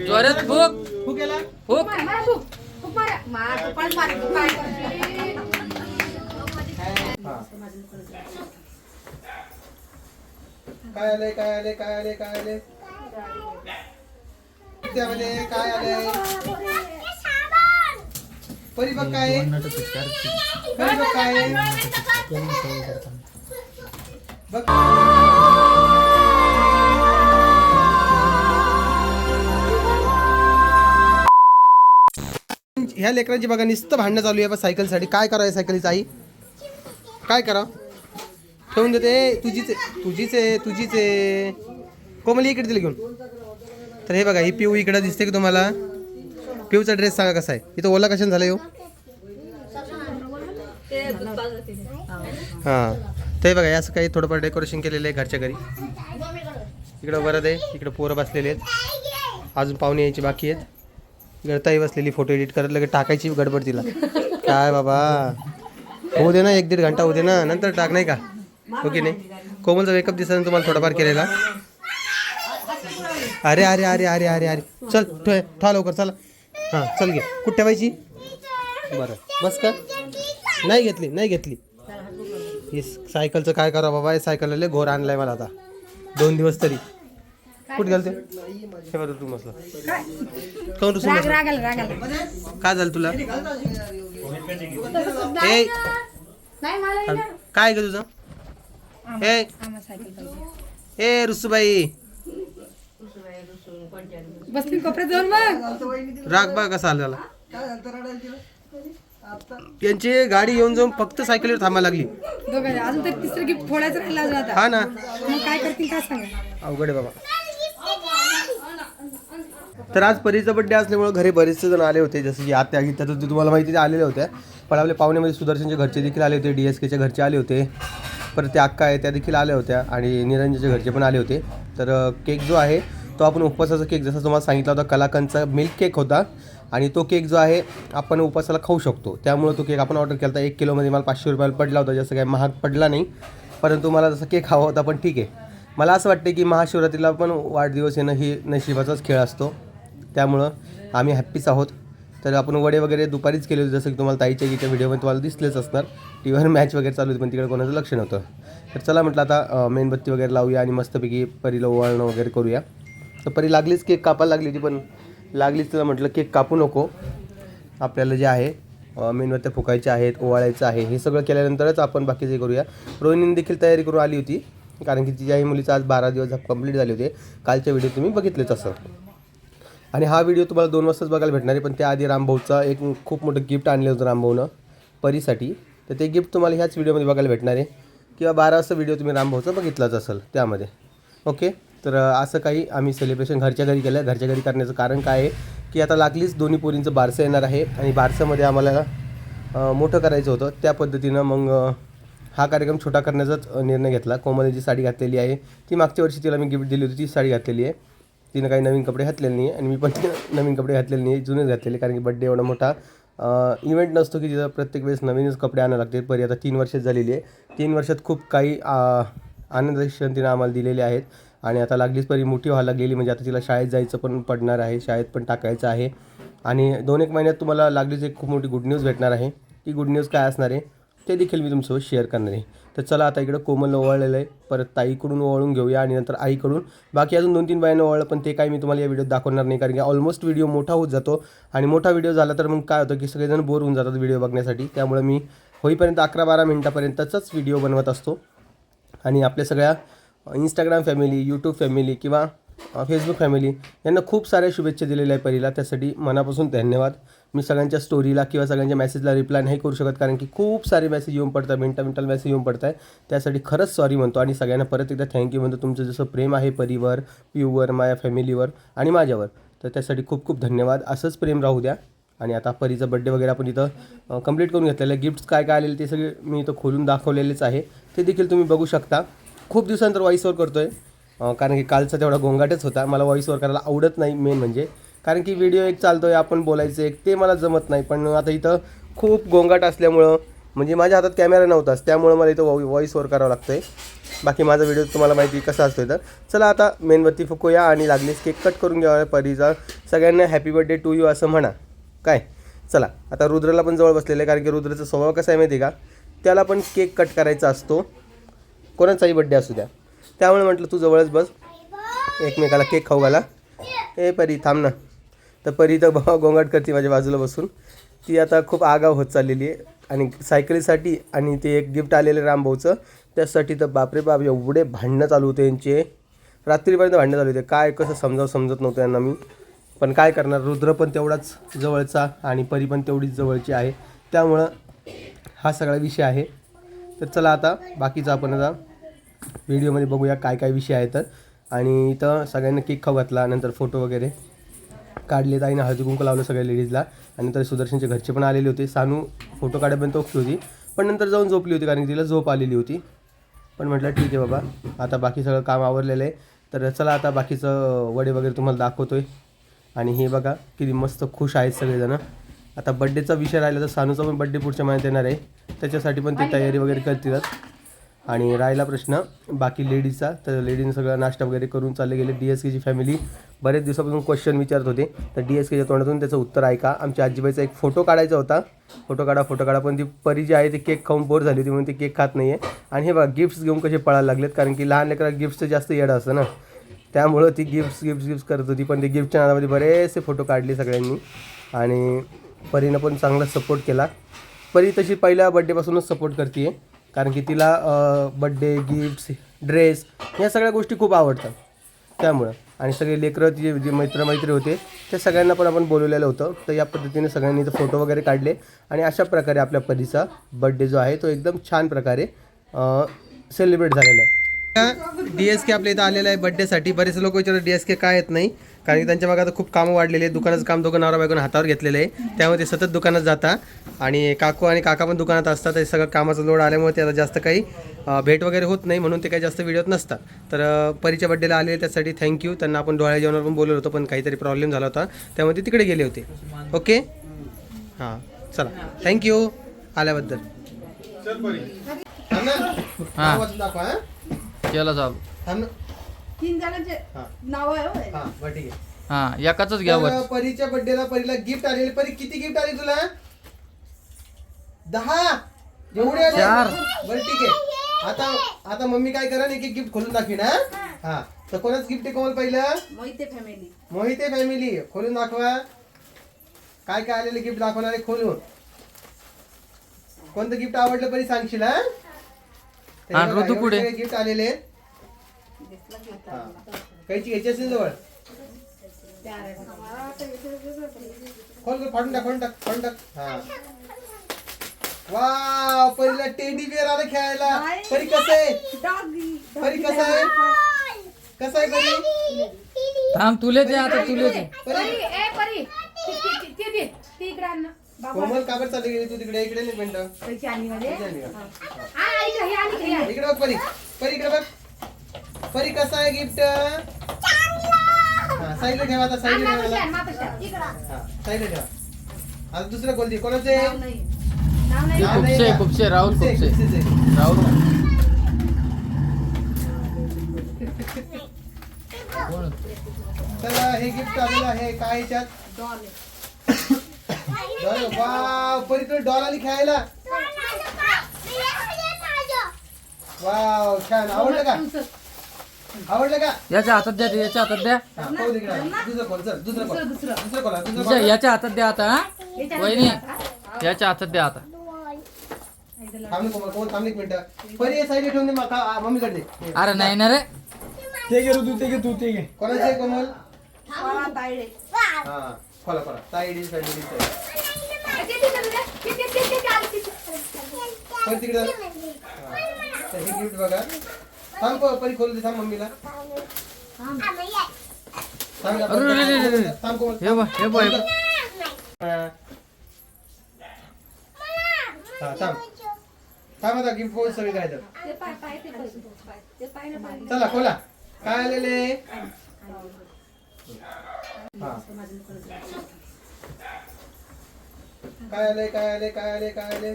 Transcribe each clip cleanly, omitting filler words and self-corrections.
जोरात फूक फूक फूक. काय आले काय आले काय आले काय आले त्यामध्ये काय आले परी बघ काय परी बघ काय बघ. ह्या लेकरांची बघा नुसतं भांडणं चालू आहे बा सायकलसाठी. काय करावं सायकलीची आई काय करा ठेवून देते. तुझीच आहे कोमली इकडे तिला घेऊन. तर हे बघा ही पिऊ इकडे दिसते की तुम्हाला. पिऊचा ड्रेस सांगा कसा आहे. इथं ओला कशाने झाला येऊ. हां ते बघा असं काही थोडंफार डेकोरेशन केलेलं आहे घरच्या घरी. इकडं वरद आहे, इकडं पोरं बसलेले आहेत, अजून पाहुणे यायची बाकी आहेत. गळताई बसलेली फोटो एडिट करत लगेच टाकायची गडबड तिला. काय बाबा होऊ दे ना 1-1.5 घंटा होऊ दे ना नंतर टाक नाही का. ओके नाही कोमलचा मेकअप दिसताना तुम्हाला थोडाफार केलेला. अरे अरे अरे अरे अरे अरे चल ठेवा लवकर चला. हां चल घे कुठे ठेवायची. बरं बस का नाही घेतली. हे सायकलचं काय करा बाबा. हे सायकलला लय घोर आणलाय मला आता 2 दिवस तरी. कुठे घालते हे बघ तू मसला काऊन रुसून काय झालं तुला. काय ग तुझं ए रुसूबाई राग बा कसा आला त्याला. यांची गाडी येऊन जाऊन फक्त सायकलीवर थांबायला लागली. अजून तर तिसरं गिफ्ट फोडायचं राहिलं. हा ना काय करतील काय सांगा. अवघड आहे बाबा. तर आज परीचा बड्डे असल्यामुळे घरी बरेचसे जण आले होते. जसं की आत्या गीता तर तुम्हाला माहिती आलेल्या होत्या. पण आपल्या पाहुण्यामध्ये सुदर्शनच्या घरचे देखील आले होते, DSKच्या घरचे आले होते, परत त्या अक्का आहे त्या देखील आल्या होत्या आणि निरंजनच्या घरचे पण आले होते. तर केक जो आहे तो आपण उपवासाचा केक जसं तुम्हाला सांगितला होता कलाकंदचा मिल्क केक होता आणि तो केक जो आहे आपण उपवासाला खाऊ शकतो. त्यामुळे तो केक आपण ऑर्डर केला होता. 1 किलोमध्ये मला 500 रुपयाला पडला होता. जसं काय महाग पडला नाही, परंतु मला जसं केक हवा होता. पण ठीक आहे, मला असं वाटतं की महाशिवरात्रीला पण वाढदिवस येणं ही नशिबाचाच खेळ असतो. त्यामुळं आम्ही हॅप्पीच आहोत. तर आपण वडे वगैरे दुपारीच केले होते जसं की तुम्हाला ताईच्या गीच्या व्हिडिओमध्ये तुम्हाला दिसलेच असणार. टीव्हीवर मॅच वगैरे चालू होती पण तिकडे कोणाचं लक्ष नव्हतं. तर चला म्हटलं आता मेणबत्ती वगैरे लावूया आणि मस्तपैकी परीला ओवाळणं वगैरे करूया. तर परी लागलीच केक कापायला लागली होती पण लागलीच तिला म्हटलं केक कापू नको, आपल्याला जे आहे मेणबत्त्या फुकायच्या आहेत, ओवाळायचं आहे, हे सगळं केल्यानंतरच आपण बाकीचे करूया. रोहिणीने देखील तयारी करून आली होती कारण की तिच्याही मुलीचं आज 12 दिवस कंप्लीट झाले होते. कालच्या व्हिडिओ तुम्ही बघितलेच असं. आणि हा व्हिडिओ तुम्हाला 2 वाजताच बघायला भेटणार आहे. पण त्याआधी रामभाऊचा एक खूप मोठं गिफ्ट आणलं होतं रामभाऊनं परीसाठी. तर ते गिफ्ट तुम्हाला ह्याच व्हिडिओमध्ये बघायला भेटणार आहे किंवा 12 वाजता व्हिडिओ तुम्ही रामभाऊचा बघितलाच असेल त्यामध्ये. ओके तर असं काही आम्ही सेलिब्रेशन घरच्या घरी केलं. घरच्या घरी करण्याचं कारण काय आहे की आता लागलीच दोन्ही पोरींचं बारसं येणार आहे आणि बारसामध्ये आम्हाला मोठं करायचं होतं. त्या पद्धतीनं मग हा कार्यक्रम छोटा करण्याचाच निर्णय घेतला. कोमलने जी साडी घातलेली आहे ती मागच्या वर्षी तिला मी गिफ्ट दिली होती, ती साडी घातलेली आहे. तिनं काही नवीन कपडे घातलेले नाही आणि मी पण नवीन कपडे घातलेले नाही, जुनेच घातलेले. कारण की बड्डे एवढा मोठा इव्हेंट नसतो की तिथं प्रत्येक वेळेस नवीनच कपडे आणायला लागते. परी आता 3 वर्षात झालेली आहे. 3 वर्षात खूप काही आनंदाचे क्षण तिनं आम्हाला दिलेले आहेत आणि आता लागलीच परी मोठी व्हायला लागलेली. म्हणजे आता तिला शाळेत जायचं पण पडणार आहे, शाळेत पण टाकायचं आहे आणि 2-1 महिन्यात तुम्हाला लागलीच एक खूप मोठी गुड न्यूज भेटणार आहे. ती गुड न्यूज काय असणार आहे ते देखील मी तुमच्यासोबत शेअर करणार आहे. तर चला आता इकडं कोमलला ओवाळलेलं आहे, परत ताईकडून ओवाळून घेऊया आणि नंतर आईकडून. बाकी अजून 2-3 बायांना ओवाळलं पण ते काही मी तुम्हाला या व्हिडिओत दाखवणार नाही कारण की ऑलमोस्ट व्हिडिओ मोठा होत जातो आणि मोठा व्हिडिओ झाला तर मग काय होतं की सगळेजण बोर होऊन जातात व्हिडिओ बघण्यासाठी. त्यामुळे मी होईपर्यंत 11-12 मिनटापर्यंतचाच व्हिडिओ बनवत असतो. आणि आपल्या सगळ्या इंस्टाग्राम फॅमिली, यूट्यूब फॅमिली किंवा फेसबुक फॅमिली यांना खूप साऱ्या शुभेच्छा दिलेल्या आहे परीला, त्यासाठी मनापासून धन्यवाद. मी सगळ्यांच्या स्टोरीला किंवा सगळ्यांच्या मेसेजला रिप्लाय नाही करू शकत कारण की खूप सारे मेसेज येऊन पडतात, मिनटाला मेसेज येऊन पडत आहे. त्यासाठी खरंच सॉरी म्हणतो आणि सगळ्यांना परत एकदा थँक्यू म्हणतो. तुमचं जसं प्रेम आहे परीवर, पिऊवर, माझ्या फॅमिलीवर आणि माझ्यावर, तर त्यासाठी खूप खूप धन्यवाद. असंच प्रेम राहू द्या. आणि आता परीचा बड्डे वगैरे आपण इथं कंप्लीट करून घेतलेलं आहे. गिफ्ट्स काय काय आलेले ते सगळे मी इथं खोलून दाखवलेलेच आहे, ते देखील तुम्ही बघू शकता. खूप दिवसानंतर व्हॉईस ओव्हर करतो आहे कारण की कालचा तेवढा गोंगाटच होता. मला व्हॉईस ओव्हर करायला आवडत नाही मेन म्हणजे, कारण की व्हिडिओ एक चालतो आहे, आपण बोलायचं एक, ते मला जमत नाही. पण आता इथं खूप गोंगाट असल्यामुळं, म्हणजे माझ्या हातात कॅमेरा नव्हताच, त्यामुळं मला इथं व्हॉईस ओव्हर करावं लागतं आहे. बाकी माझा व्हिडिओ तुम्हाला माहिती कसा असतो. तर चला आता मेणबत्ती फुकूया आणि लागलीच केक कट करून घ्यावा परीचा. सगळ्यांना हॅपी बर्थडे टू यू असं म्हणा. काय चला आता रुद्रला पण जवळ बसलेलं आहे, कारण की रुद्रचा स्वभाव कसा आहे माहिती आहे का, त्याला पण केक कट करायचा असतो, कोणाचाही बड्डे असू द्या. त्यामुळे म्हटलं तू जवळच बस, एकमेकाला केक खाऊ घाला. ए परी थांब ना. तर परी तर गोंगाट करते माझ्या बाजूला बसून. ती आता खूप आगाव होत चाललेली आहे. आणि सायकलीसाठी आणि ते एक गिफ्ट आलेलं रामभाऊचं, त्यासाठी तर बापरे बाप एवढे भांडणं चालू होते यांचे, रात्रीपर्यंत भांडणं चालू होते. काय कसं समजत नव्हतं यांना मी, पण काय करणार. रुद्र पण तेवढाच जवळचा आणि परी पण तेवढीच जवळची आहे, त्यामुळं हा सगळा विषय आहे. तर चला आता बाकीचं आपण आता व्हिडिओमध्ये बघूया काय काय विषय आहे. तर आणि इथं सगळ्यांना केक खाऊ घातला, नंतर फोटो वगैरे काढले. ताईनं हळदी कुंकू लावलं सगळ्या लेडीजला. आणि नंतर सुदर्शनचे घरचे पण आलेले होते. सानू फोटो काढायपर्यंत ओके होती, पण नंतर जाऊन झोपली होती, कारण तिला झोप आलेली होती. पण म्हटलं ठीक आहे बाबा, आता बाकी सगळं काम आवरलेलं आहे. तर चला आता बाकीचं वडे वगैरे तुम्हाला दाखवतो आहे. आणि हे बघा किती मस्त खुश आहेत सगळेजणं. आता बड्डेचा विषय राहिला तर सानूचा पण बड्डे पुढच्या महिन्यात येणार आहे, त्याच्यासाठी पण ते तयारी वगैरे करतील. आणि राहिला प्रश्न बाकी लेडीजचा, तर लेडीजने सगळं नाश्ता वगैरे करून चालले गेले. DSKची फॅमिली बरेच दिवसापासून क्वेश्चन विचारत होते, तर DSKच्या तोंडातून त्याचं उत्तर ऐका. आमच्या आजीबाईचा एक फोटो काढायचा होता, फोटो काढा, पण ती परी जी आहे ती केक खाऊन बोर झाली होती म्हणून ती केक खात नाही आहे. आणि हे बघा गिफ्ट्स घेऊन कसे पळायला लागलेत, कारण की लहान लेकराला गिफ्टचं जास्त येडं असतं ना, त्यामुळं ती गिफ्ट्स करत होती. पण ते गिफ्टच्या नादामध्ये बरेचसे फोटो काढले सगळ्यांनी. आणि परीनं पण चांगला सपोर्ट केला. परी तशी पहिल्या बड्डेपासूनच सपोर्ट करते आहे, कारण की तिला बड्डे गिफ्ट्स ड्रेस या सगळ्या गोष्टी खूप आवडतात त्यामुळं. आणि सगळे लेकरं जे मैत्री होते त्या सगळ्यांना पण आपण बोलवलेलं होतं. तर या पद्धतीने सगळ्यांनी इथं फोटो वगैरे काढले. आणि अशा प्रकारे आपल्या परीचा बड्डे जो आहे तो एकदम छान प्रकारे सेलिब्रेट झालेला आहे. DSK आपल्या इथं आलेलं आहे बड्डेसाठी. बरेच लोक विचारतात DSK काय येत नाही, कारण की त्यांच्या भागात खूप कामं वाढलेली आहेत. दुकानाचं काम दोघं नवरा बायकोनं हातावर घेतलेलं आहे, त्यामुळे ते सतत दुकानात जातात. आणि काकू आणि काका पण दुकानात असतात. हे सगळं कामाचा लोड आल्यामुळे ते आता जास्त काही भेट वगैरे होत नाही, म्हणून ते काही जास्त व्हिडिओत नसतात. तर परीच्या बड्डेला आले त्यासाठी थँक्यू. त्यांना आपण डोळ्या जेवणावर पण बोलवलं होतं, पण काहीतरी प्रॉब्लेम झाला होता, त्यामुळे ते तिकडे गेले होते. ओके हां चला थँक्यू आल्याबद्दल. हां केलं चालू. 3 जणांचे नाव आहे. हां एकाच घ्या. परीच्या बर्थडेला परीला गिफ्ट आलेले. परी किती गिफ्ट आले तुला? 10 एवढे आले? 4. बरं ठीक आहे. आता मम्मी काय करा, एक गिफ्ट खोलून दाखवी ना. हा तर कोणाच गिफ्ट आहे कोमल? पहिलं मोहिते फॅमिली. खोलून दाखवा काय काय आलेले गिफ्ट दाखवणार आहे खोलून. कोणतं गिफ्ट आवडलं परी सांगशील? हा ऋतू पुढे गिफ्ट आलेले काहीची घ्यायची असेल जवळ खोल फाडून टाक. हा वाव परीला टेडी बिअर आलं खेळायला. परी कसं आहे? परी कसं आहे? परी थांब तुले ते आता तुले ते कोमल काबर चालली गेली तू तिकडे? इकडे नाही मिनिट इकडे बघ परी इकडे बघ. परी कसा आहे गिफ्ट? साईडला ठेवा. आता साईडला ठेवा. आता दुसरं कोणती? कोणाचे? खूपसे राहुल चला हे गिफ्ट आलेलं आहे. काय ह्याच्यात? वाव परी तुला डॉल आली खेळायला. वाव छान. आवडलं का? याच्या हातात द्या. दुसरं याच्या हातात द्या आता. वहिनी याच्या हातात द्या आता. थांब एक मिनिट. परी साईड ठेवून दे मम्मीकडे. अरे नाही ना रे ते घे. कोणाचे कोमल? हा खोला साईड तिकडे. हे गिफ्ट बघा. थांब परी खोलू दे. थांब मम्मीला. थांब कोमल. हे बघ थांब आता गिफ्ट कोण सगळे काय तर. चला खोला. काय आलेले? हा. काय आले काय आले काय आले काय आले?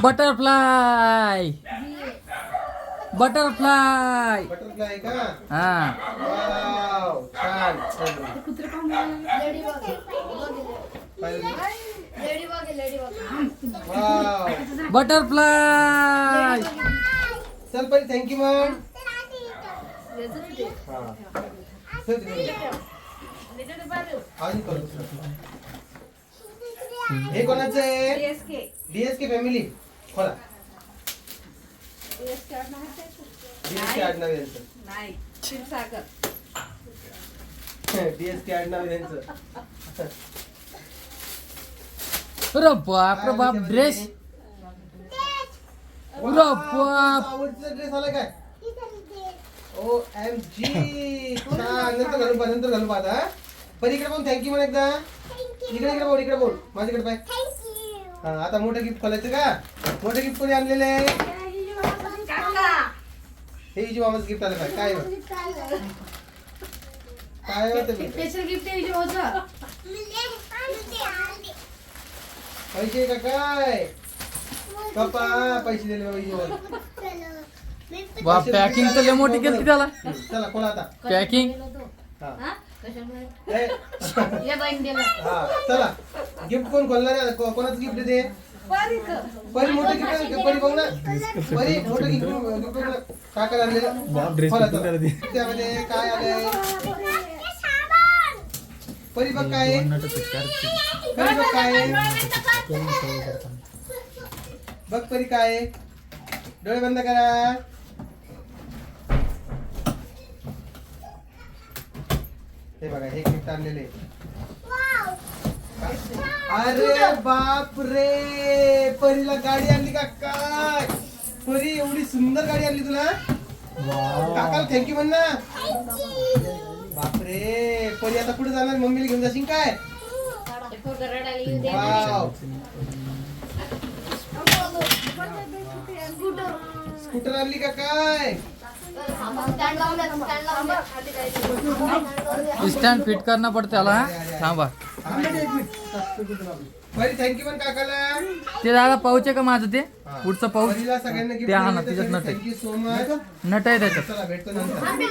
बटरफ्लाय बटरफ्लाय बटरफ्लाय आहे का? हा वाव छान. कुत्रे पाहून राहिले. वाव बटरफ्लाय चल पहिले थँक्यू म्हण. हा. चल तिकडे. अजून कर दुसरं. हे कोणाचं आहे? DSK. डीएसके फॅमिली खोला. DSK आडनाव आहे त्याचं? डीएसके आडनाव यांचं. नाही क्षीरसागर. डीएसके आडनाव यांचं. अरे बाप रे बाप ड्रेस अरे बाप आवडतीचा ड्रेस आला काय? OMG छान. नंतर घालून पहा नंतर घालून पाहता. पण इकडे पण थँक्यू म्हण एकदा. इकडे इकडे बोल इकडे बोल माझ्याकडे पाय. हा आता मोठं गिफ्ट खोलायचं का? मोठं गिफ्ट कोणी आणलेलं आहे? काका. हे हिची मामाचं गिफ्ट आलं काय? काय होतं? काय होतं? स्पेशल गिफ्ट आहे होतं. पैसे का काय? पप्पा पैसे दिले बाबा. बाप पॅकिंग तर लय मोठी केली त्याला चला खोला आता. पॅकिंग हा. कशामुळे? ए, ये बहीण दिलं. हा चला गिफ्ट कोण खोलणार आहे? कोणाचं गिफ्ट आहे ते? परी मोठं गिफ्ट आहे. परी बघ ना. परी मोठं गिफ्ट बघ ना. काका आणलेलं. खोला चला. त्यामध्ये काय आलंय? परी बघ काय आहे? परी बघ काय आहे? बघ परी काय आहे? डोळे बंद करा. हे बघा हे गिफ्ट आणलेले. अरे बाप रे परीला गाडी आणली का काय? परी एवढी सुंदर गाडी आणली तुला. काकाला थँक्यू म्हण ना. बापरे परी आता कुठे जाणार? मम्मीला घेऊन जाशील काय? वाव स्कूटर आणली का काय? स्टँड फिट करना पडते त्याला हा? थांबा परी थँक्यू पण काकाला. ते दादा पाऊच आहे का माझं ते पुढचं पाऊच परीला सगळ्यांना गिफ्ट ते हा ना, तिच्यात नट आहे. Thank you so much. नट आहे त्याच्यात चला भेटतो नंतर.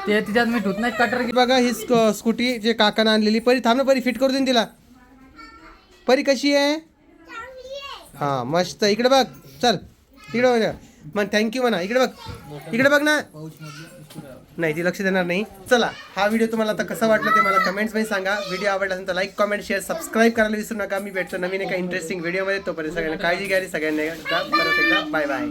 ते तिच्यात मी ठुत नाही कटर बघा ही स्कूटी जे काकानं आणलेली. परी थांब ना परी फिट करू दे ना तिला. परी कशी आहे? हा मस्त. इकडे बघ चल इकडे बघ मग थँक्यू म्हणा. इकडे बघ इकडे बघ ना. नाही ती लक्ष देणार नाही. चला हा व्हिडिओ तुम्हाला आता कसा वाटला ते मला कमेंट्समध्ये सांगा. व्हिडिओ आवडला असेल तर लाईक कमेंट शेअर सबस्क्राईब करायला विसरू नका. मी भेटतो नवीन एका इंटरेस्टिंग व्हिडिओमध्ये. तोपर्यंत सगळ्यांना काळजी घ्या. सगळ्यांना परत एकदा बाय बाय.